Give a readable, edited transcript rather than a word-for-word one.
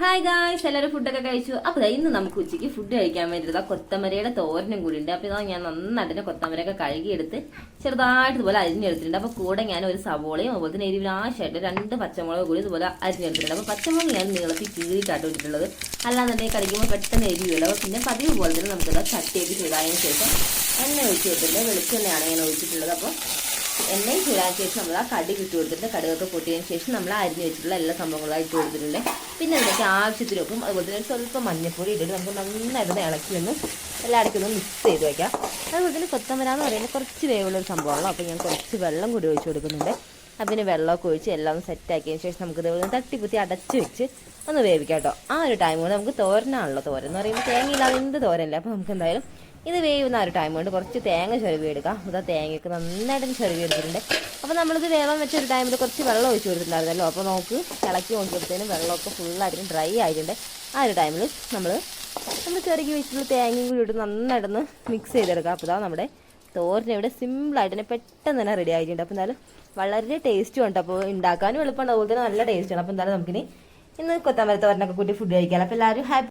Hi guys, എല്ലാവരും ഫുഡൊക്കെ കഴിച്ചു. അപ്പോൾ ഇന്ന് നമുക്ക് ഉച്ചയ്ക്ക് ഫുഡ് കഴിക്കാൻ വേണ്ടിയിട്ട് കൊത്തമരയുടെ തോരനും കൂടി ഉണ്ട്. അപ്പോൾ ഇതാ ഞാൻ നന്നായിട്ട് കൊത്തമരയൊക്കെ കഴുകിയെടുത്ത് ചെറുതായിട്ട് ഇതുപോലെ അരിഞ്ഞെടുത്തിട്ടുണ്ട്. അപ്പോൾ കൂടെ ഞാൻ ഒരു സവോളയും അതുപോലെ തന്നെ എരിവിലാശമായിട്ട് 2 പച്ചമുളക് കൂടി ഇതുപോലെ അരിഞ്ഞെടുത്തിട്ടുണ്ട്. അപ്പോൾ പച്ചമുളക് ഞാൻ നീളത്തിൽ കീറിയിട്ടാണ് ഇട്ടിട്ടുള്ളത്. അല്ലാന്നുണ്ടെങ്കിൽ കടിക്കുമ്പോൾ പെട്ടെന്ന് എരിവില്ല. അപ്പോൾ പിന്നെ പതിവ് പോലെ തന്നെ നമുക്കിത് ചട്ടിയൊക്കെ ചൂടായതിനു ശേഷം എണ്ണ ഒഴിച്ച് കൊടുത്തിട്ടുണ്ട്. വെളിച്ചെണ്ണയാണ് ഞാൻ ഒഴിച്ചിട്ടുള്ളത്. അപ്പോൾ എണ്ണയും ചൂടാക്കിയ ശേഷം നമ്മൾ ആ കടുക് ഇട്ട് കൊടുത്തിട്ട് കടുകൊക്കെ പൊട്ടിയതിന് ശേഷം നമ്മൾ അരിഞ്ഞ് വെച്ചിട്ടുള്ള എല്ലാ സംഭവങ്ങളും ഇട്ട് കൊടുത്തിട്ടുണ്ട്. പിന്നെ അതിലേക്ക് ആവശ്യത്തിന് വെക്കും. അതുപോലെ തന്നെ സ്വല്പം മഞ്ഞൾപ്പൊടി ഇട്ടിട്ട് നമുക്ക് നന്നായിട്ട് ഇളക്കി ഒന്ന് എല്ലായിടയ്ക്കും ഒന്ന് മിക്സ് ചെയ്ത് വയ്ക്കാം. അതുപോലെ തന്നെ കൊത്തമര എന്ന് പറയുന്നത് കുറച്ച് വേവുള്ളൊരു സംഭവമാണല്ലോ. അപ്പോൾ ഞാൻ കുറച്ച് വെള്ളം കൂടി ഒഴിച്ച് കൊടുക്കുന്നുണ്ട്. അതിന് വെള്ളമൊക്കെ ഒഴിച്ച് എല്ലാം സെറ്റാക്കിയതിന് ശേഷം നമുക്ക് ഇതുപോലെ തട്ടിക്കുത്തി അടച്ച് വെച്ച് ഒന്ന് വേവിക്കാം കേട്ടോ. ആ ഒരു ടൈം കൊണ്ട് നമുക്ക് തോരനാണല്ലോ. തോരൻ എന്ന് പറയുമ്പോൾ തേങ്ങയില്ലാതെ എന്ത് തോരനല്ലേ. അപ്പോൾ നമുക്ക് എന്തായാലും ഇത് വേവുന്ന ആ ഒരു ടൈം കൊണ്ട് കുറച്ച് തേങ്ങ ചുരവി എടുക്കാം. അതാ തേങ്ങയൊക്കെ നന്നായിട്ട് ചുരവി എടുത്തിട്ടുണ്ട്. അപ്പോൾ നമ്മളിത് വേവാൻ വെച്ചൊരു ടൈമിൽ കുറച്ച് വെള്ളം ഒഴിച്ച് കൊടുത്തിട്ടുണ്ടായിരുന്നല്ലോ. അപ്പോൾ നമുക്ക് ഇളക്കി കൊണ്ടുവരുത്തേനും വെള്ളമൊക്കെ ഫുള്ളായിട്ട് ഡ്രൈ ആയിട്ടുണ്ട്. ആ ഒരു ടൈമിൽ നമ്മൾ ചെറുക്കി വെച്ചിട്ടുള്ള തേങ്ങയും കൂടി ഇട്ട് നന്നായിട്ടൊന്ന് മിക്സ് ചെയ്തെടുക്കാം. അപ്പോൾ ഇതാ നമ്മുടെ തോരൻ ഇവിടെ സിമ്പിളായിട്ട് തന്നെ പെട്ടെന്ന് തന്നെ റെഡി ആയിട്ടുണ്ട്. അപ്പോൾ എന്തായാലും വളരെ ടേസ്റ്റും ഉണ്ട്. അപ്പോൾ ഉണ്ടാക്കാനും എളുപ്പമുണ്ട്, അതുപോലെ തന്നെ നല്ല ടേസ്റ്റാണ്. അപ്പോൾ എന്തായാലും നമുക്കിനി ഇന്ന് കൊത്തമര തോരനൊക്കെ കൂട്ടി ഫുഡ് കഴിക്കാം. അപ്പോൾ എല്ലാവരും ഹാപ്പി